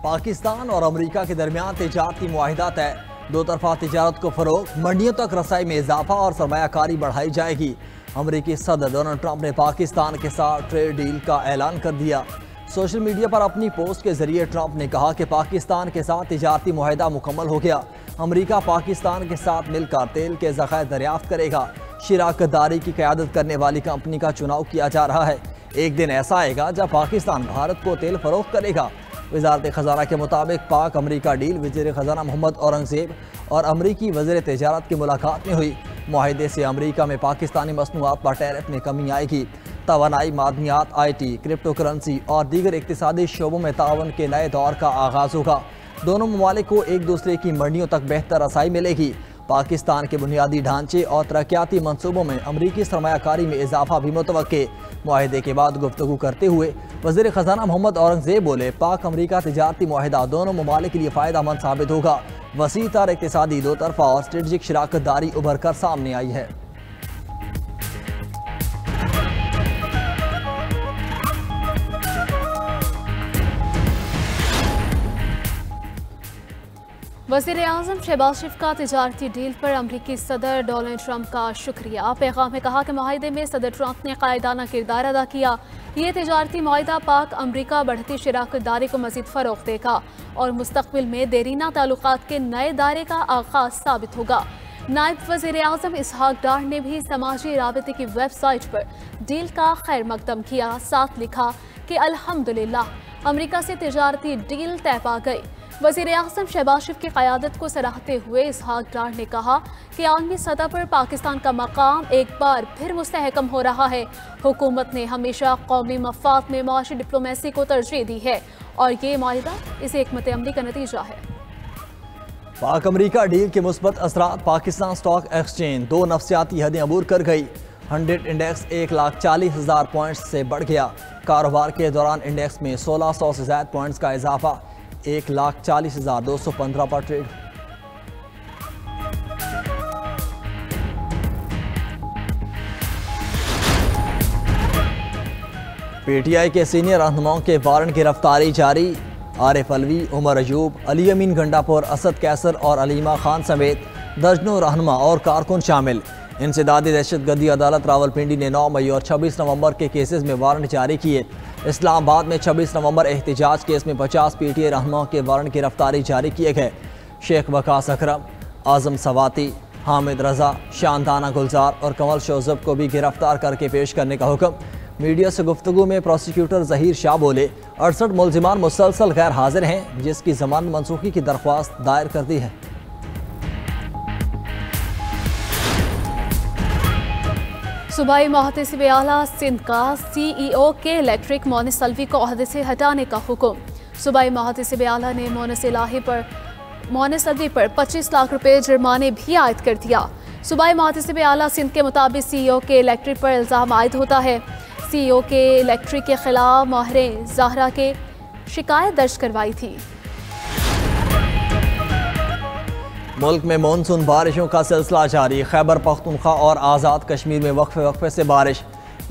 पाकिस्तान और अमेरिका के दरमियान तिजारती मुआहिदा तय। दो तरफा तिजारत को फरोग, मंडियों तक रसाई में इजाफा और सरमायाकारी बढ़ाई जाएगी। अमेरिकी सदर डोनाल्ड ट्रंप ने पाकिस्तान के साथ ट्रेड डील का ऐलान कर दिया। सोशल मीडिया पर अपनी पोस्ट के जरिए ट्रंप ने कहा कि पाकिस्तान के साथ तिजारती मुआहिदा मुकम्मल हो गया। अमेरिका पाकिस्तान के साथ मिलकर तेल के ज़खायर दरियाफ्त करेगा। शराकतदारी की क़यादत करने वाली कंपनी का चुनाव किया जा रहा है। एक दिन ऐसा आएगा जब पाकिस्तान भारत को तेल फरोख्त करेगा। वज़ारत ख़जाना के मुताबिक पाक अमेरिका डील वज़ीर ख़जाना मोहम्मद औरंगज़ेब और अमरीकी वज़ीर तिजारत की मुलाकात में हुई। मुआहिदे से अमरीका में पाकिस्तानी मसनूआत पर टैरिफ में कमी आएगी। तवानाई, मादनियात, IT, क्रिप्टो करेंसी और दीगर इक़्तिसादी शोबों में तावन के नए दौर का आगाज़ होगा। दोनों ममालिक को एक दूसरे की मंडियों तक बेहतर रसाई मिलेगी। पाकिस्तान के बुनियादी ढांचे और तरक्याती मनसूबों में अमरीकी सरमायाकारी में इजाफा भी मुतवक्के। मुआहिदे के बाद गुफ्तगू करते हुए वज़ीर ख़जाना मोहम्मद औरंगज़ेब बोले, पाक अमरीका तिजारती मुआहिदा दोनों ममालिक के लिए फ़ायदा मंद साबित होगा। वसी तर इक़्तिसादी दो तरफ़ा और स्ट्रेटजिक शराकतदारी उभर कर सामने आई है। वज़ीर-ए-आज़म शहबाज शरीफ का तिजारती डील पर अमरीकी सदर डोनाल्ड ट्रंप का शुक्रिया। पैगाम में कहा कि माहिदे में सदर ट्रंप ने कायदाना किरदार अदा किया। ये तिजारती माहिदा पाक अमरीका बढ़ती शराकतदारी को मज़ीद फ़रोग़ देगा और मुस्तक़बिल में देरीना ताल्लुक़ात के नए दायरे का आगाज़ साबित होगा। नायब वज़ीर-ए-आज़म इसहाक डार ने भी समाजी राबते की वेबसाइट पर डील का खैर मकदम किया। साथ लिखा कि अल्हम्दुलिल्लाह अमरीका से तिजारती डील तय पा गई। वज़ीर-ए-आज़म शहबाज शरीफ की क़यादत को सराहते हुए इसहाक डार ने कहा कि आलमी सतह पर पाकिस्तान का मकाम एक बार फिर मुस्तहकम हो रहा है। हुकूमत ने हमेशा कौमी मफाद में मुआशी डिप्लोमेसी को तरजीह दी है और ये माहिदा इस हिकमत अमली का नतीजा है। पाक अमरीका डील के मुस्बत असरात। पाकिस्तान स्टॉक एक्सचेंज 2 नफ्सियाती हदें अबूर कर गई। 100 इंडेक्स 1,40,000 पॉइंट्स से बढ़ गया। कारोबार के दौरान इंडेक्स में 1600 से ज़ायद पॉइंट्स का इजाफा 1,40,215 पर ट्रेड। PTI के सीनियर रहनुमाओं के वारंट गिरफ्तारी जारी। आरिफ अलवी, उमर अयूब, अली अमीन गंडापुर, असद कैसर और अलीमा खान समेत दर्जनों रहनुमा और कारकुन शामिल। इंसदादी दहशतगर्दी अदालत रावलपिंडी ने 9 मई और 26 नवंबर के केसेस में वारंट जारी किए। इस्लामाबाद में 26 नवंबर एहतिजाज केस में 50 PTI रहनुमाओं के वारंट गिरफ्तारी जारी किए गए। शेख वकास अकरम, आजम सवाती, हामिद रजा, शानदाना गुलजार और कमल शोजब को भी गिरफ्तार करके पेश करने का हुक्म। मीडिया से गुफ्तगू में प्रोसिक्यूटर जहीर शाह बोले, 68 मुलजिमान मुसलसल गैर हाजिर हैं, जिसकी जमानत मनसूखी की दरख्वास्त दायर कर दी है। सूबाई मुहतसिब आला सिंध का CEO के इलेक्ट्रिक मोनिस अलवी को ओहदे से हटाने का हुक्म। सूबाई मुहतसिब आला ने मोनिस अलवी पर 25 लाख रुपए जुर्माने भी आयद कर दिया। सूबाई मुहतसिब आला सिंध के मुताबिक CEO के इलेक्ट्रिक पर इल्ज़ाम आयद होता है। CEO के इलेक्ट्रिक के खिलाफ माहिर ज़हरा के शिकायत दर्ज करवाई थी। मुल्क में मानसून बारिशों का सिलसिला जारी। खैबर पख्तूनख्वा और आज़ाद कश्मीर में वक्फे वक्फे से बारिश।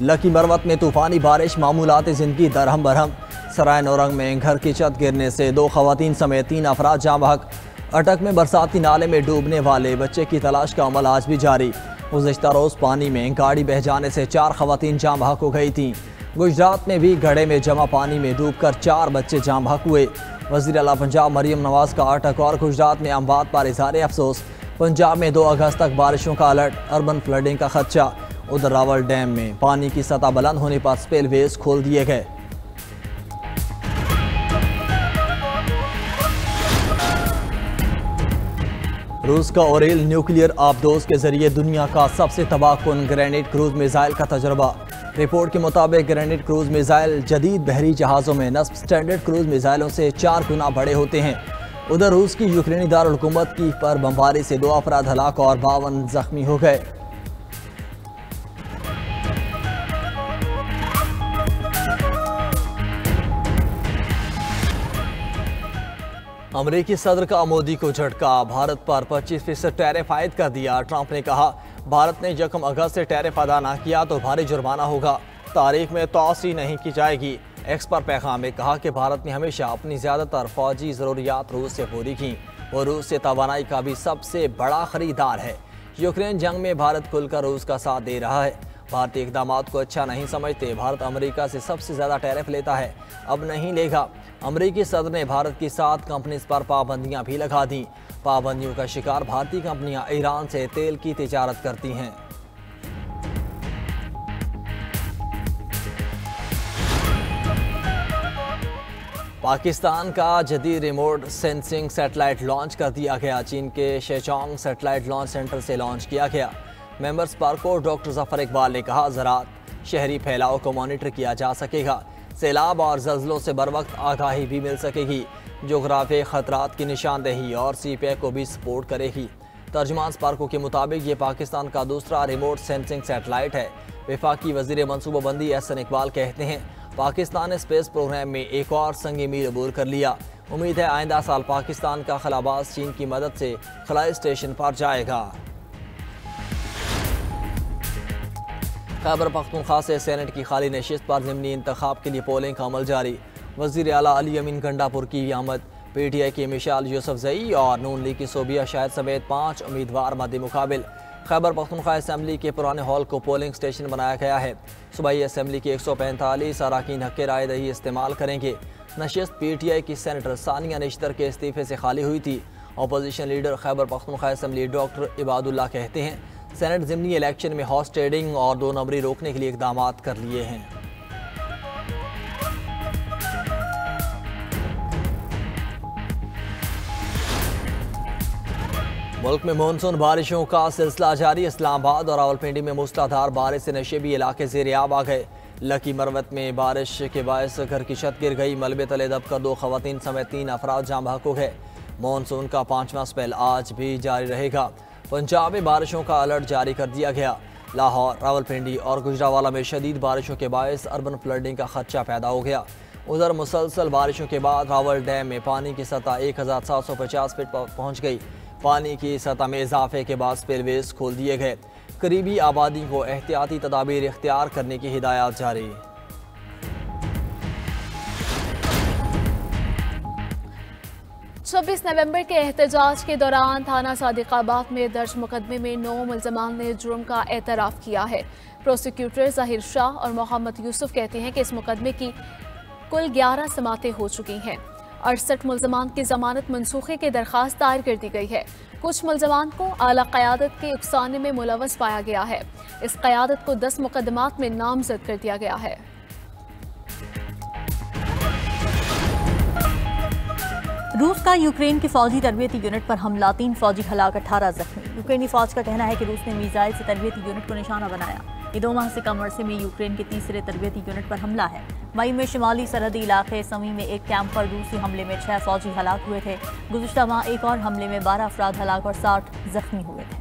लकी मरवत में तूफ़ानी बारिश, मामूलात ज़िंदगी दरहम बरहम। सराय नौरंग में घर की छत गिरने से 2 ख़वातीन समेत 3 अफराद जाँ बहक। अटक में बरसाती नाले में डूबने वाले बच्चे की तलाश का अमल आज भी जारी। गुज़िश्ता रोज़ पानी में गाड़ी बह जाने से 4 ख़वातीन जाँ बहक हो गई थीं। गुजरात में भी गड्ढे में जमा पानी में डूबकर 4 बच्चे जाँ बहक हुए। वज़ीर आला पंजाब मरियम नवाज़ का अटक और गुजरात में अमवात पर इज़हार अफसोस। पंजाब में 2 अगस्त तक बारिशों का अलर्ट, अर्बन फ्लडिंग का खदशा। उधर रावल डैम में पानी की सतह बुलंद होने पर स्पिलवेज खोल दिए गए। रूस का ओरेल न्यूक्लियर आबदोज के जरिए दुनिया का सबसे तबाहकुन ग्रेनेड क्रूज मिसाइल का तजर्बा। रिपोर्ट के मुताबिक ग्रेनेड क्रूज मिसाइल जदीद बहरी जहाज़ों में नस्ब स्टैंडर्ड क्रूज मिसाइलों से 4 गुना बड़े होते हैं। उधर रूस की यूक्रेनी दारुल-हुकूमत की पर बमबारी से 2 अफराद हलाक और 52 जख्मी हो गए। अमरीकी सदर का मोदी को झटका। भारत पर 25% टैरिफ आयद कर दिया। ट्रंप ने कहा, भारत ने 1 अगस्त से टैरिफ अदा न किया तो भारी जुर्माना होगा। तारीख में तोसी नहीं की जाएगी। एक्स पर पैगाम में कहा कि भारत ने हमेशा अपनी ज़्यादातर फौजी ज़रूरियात रूस से पूरी की। वो रूस से तवानाई का भी सबसे बड़ा खरीदार है। यूक्रेन जंग में भारत खुलकर रूस का साथ दे रहा है। भारतीय इक़दामात को अच्छा नहीं समझते। भारत अमेरिका से सबसे ज़्यादा टैरिफ लेता है, अब नहीं लेगा। अमेरिकी सदर ने भारत की 7 कंपनीज पर पाबंदियां भी लगा दी। पाबंदियों का शिकार भारतीय कंपनियां ईरान से तेल की तिजारत करती हैं। पाकिस्तान का जदीद रिमोट सेंसिंग सैटेलाइट लॉन्च कर दिया गया। चीन के शेचोंग सैटेलाइट लॉन्च सेंटर से लॉन्च किया गया। Member Sparco doctor Zafar Iqbal ने कहा, ज़राअत, शहरी फैलाव को मॉनिटर किया जा सकेगा। सैलाब और ज़ल्ज़लों से बर वक्त आगाही भी मिल सकेगी। जोग्राफी खतरात की निशानदेही और CPEC को भी सपोर्ट करेगी। तर्जमान स्पार्को के मुताबिक ये पाकिस्तान का दूसरा रिमोट सेंसिंग सैटेलाइट है। वफाकी वज़ीर मनसूबाबंदी एहसन इकबाल कहते हैं, पाकिस्तान ने स्पेस प्रोग्राम में एक और संग मील अबूर कर लिया। उम्मीद है आइंदा साल पाकिस्तान का खलाबाज चीन की मदद से खलाई स्टेशन पर जाएगा। खैबर पख्तूनख्वा से सेनेट की खाली नशिस्त पर ज़िमनी इंतखाब के लिए पोलिंग का अमल जारी। वज़ीर आला अली अमीन गंडापुर की आमद। PTI की मिशाल यूसुफजई और नून लीग की सोबिया शाहिद समेत 5 उम्मीदवार मद्दे मुकाबिल। खैबर पख्तूनख्वा असम्बली के पुराने हॉल को पोलिंग स्टेशन बनाया गया है। सूबाई असम्बली के 145 अरकान हक़ राय दही इस्तेमाल करेंगे। नशिस्त PTI की सेनेटर सानिया निश्तर के इस्तीफे से खाली हुई थी। Opposition leader Khyber Pakhtunkhwa assembly doctor Ibadullah कहते हैं, सेनेट ज़िमनी इलेक्शन में हॉर्स ट्रेडिंग और 2 नंबरी रोकने के लिए इक़दाम कर लिए हैं। मुल्क में मानसून बारिशों का सिलसिला जारी। इस्लामाबाद और रावलपिंडी में मूसलाधार बारिश से नशेबी इलाके ज़ेर-ए-आब आ गए। लकी मरवत में बारिश के बायस घर की छत गिर गई। मलबे तले दबकर 2 खवातीन समेत 3 अफराद जाँ बहक हो गए। मानसून का 5वां स्पेल आज भी जारी रहेगा। पंजाब में बारिशों का अलर्ट जारी कर दिया गया। लाहौर, रावलपिंडी और गुजरावाला में शदीद बारिशों के बायस अर्बन फ्लडिंग का खदशा पैदा हो गया। उधर मुसलसल बारिशों के बाद रावल डैम में पानी की सतह 1750 फीट पर पहुँच गई। पानी की सतह में इजाफे के बाद स्पिलवेज खोल दिए गए। करीबी आबादी को एहतियाती तदाबीर इख्तियार करने की हिदायत जारी। 26 नवंबर के एहतजाज के दौरान थाना सादिकाबाद में दर्ज मुकदमे में 9 मुल्ज़मान ने जुर्म का एतराफ़ किया है। प्रोसिक्यूटर ज़ाहिर शाह और मोहम्मद यूसुफ कहते हैं कि इस मुकदमे की कुल 11 समातें हो चुकी हैं। 68 मुल्ज़मान की ज़मानत मनसूखे की दरख्वास्त दायर कर दी गई है। कुछ मुल्ज़मान को आला क़यादत के उकसाने में मुलव्वस पाया गया है। इस क़यादत को 10 मुकदमात में नामज़द कर दिया गया है। रूस का यूक्रेन की फौजी तरबियती यूनिट पर हमला, 3 फौजी हलाक, 18 जख्मी। यूक्रेनी फौज का कहना है कि रूस ने मीज़ाइल से तरबियती यूनिट को निशाना बनाया। ये 2 माह से कम अरसे में यूक्रेन के तीसरे तरबियती यूनिट पर हमला है। मई में शुमाली सरहदी इलाके समी में एक कैंप पर रूसी हमले में 6 फौजी हलाक हुए थे। गुज़िश्ता माह एक और हमले में 12 अफराद हलाक और 60 जख्मी हुए थे।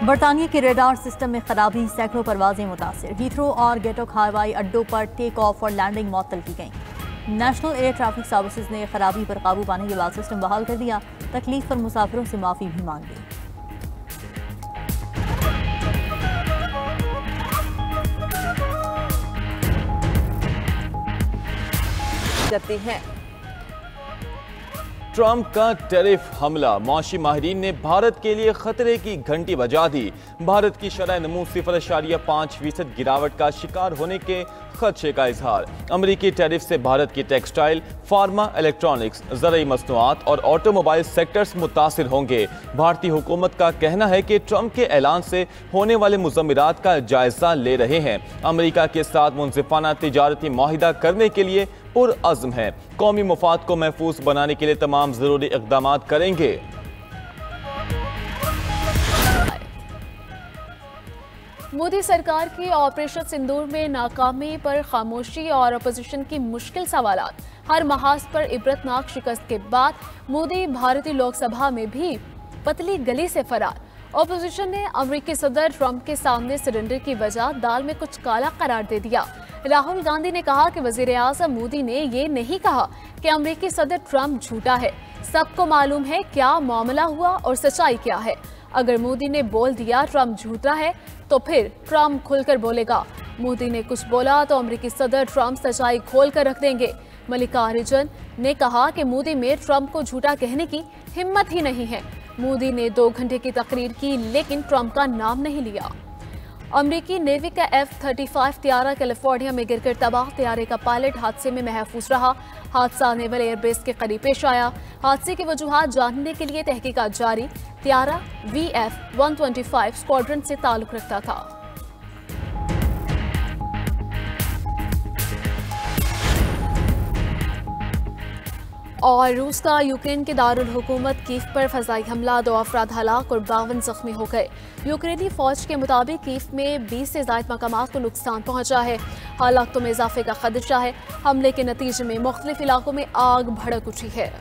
बरतानिया के रेडार सिस्टम में खराबी, सैकड़ों परवाजें मुतासिर। हीथ्रो और गेटोक हवाई अड्डों पर टेक ऑफ और लैंडिंग मअतल की गई। नेशनल एयर ट्रैफिक सर्विसेज ने खराबी पर काबू पाने के बाद सिस्टम बहाल कर दिया। तकलीफ पर मुसाफिरों से माफी भी मांग ली। करते हैं ट्रंप का टैरिफ हमला, मौशी माहिरीन ने भारत के लिए खतरे की घंटी बजा दी। भारत की शरह नमू 0.5% गिरावट का शिकार होने के खदशे का इजहार। अमरीकी टैरिफ से भारत की टेक्सटाइल, फार्मा, इलेक्ट्रॉनिक्स, ज़रूरी मसनूआत और ऑटोमोबाइल सेक्टर्स मुतासिर होंगे। भारतीय हुकूमत का कहना है कि ट्रंप के ऐलान से होने वाले मुज़म्मिरात का जायजा ले रहे हैं। अमरीका के साथ मुनसिफाना तिजारती मुआहिदा करने के लिए पुरअज़्म है। कौमी मुफाद को महफूज बनाने के लिए तमाम ज़रूरी इक़दाम करेंगे। मोदी सरकार की ऑपरेशन सिंदूर में नाकामी पर खामोशी और अपोजिशन की मुश्किल सवालात। हर महाज पर इबरतनाक शिकस्त के बाद मोदी भारतीय लोकसभा में भी पतली गली से फरार। अपोजिशन ने अमेरिकी सदर ट्रंप के सामने सरेंडर की वजह दाल में कुछ काला करार दे दिया। राहुल गांधी ने कहा कि वजीर आज़म मोदी ने ये नहीं कहा कि अमेरिकी सदर ट्रंप झूठा है। सबको मालूम है क्या मामला हुआ और सच्चाई क्या है। अगर मोदी ने बोल दिया ट्रंप झूठा है तो फिर ट्रंप खुलकर बोलेगा। मोदी ने कुछ बोला तो अमेरिकी सदर ट्रंप सच्चाई खोल कर रख देंगे। मल्लिका अर्जुन ने कहा कि मोदी में ट्रंप को झूठा कहने की हिम्मत ही नहीं है। मोदी ने 2 घंटे की तकरीर की लेकिन ट्रंप का नाम नहीं लिया। अमेरिकी नेवी का F-35 त्यारा कैलिफोर्निया में गिरकर तबाह। त्यारे का पायलट हादसे में महफूज रहा। हादसा नेवल एयरबेस के करीब पेश आया। हादसे की वजूहात जानने के लिए तहकीकात जारी। त्यारा VF-125 स्क्वाड्रन से ताल्लुक रखता था। और रूस का यूक्रेन के दारुल हुकूमत कीव पर फजाई हमला, 2 अफराद हलाक और 52 जख्मी हो गए। यूक्रेनी फौज के मुताबिक कीव में 20 से ज़ायद मकामात को नुकसान पहुंचा है। हालातों में इजाफे का खदशा है। हमले के नतीजे में मुख्तलिफ इलाकों में आग भड़क उठी है।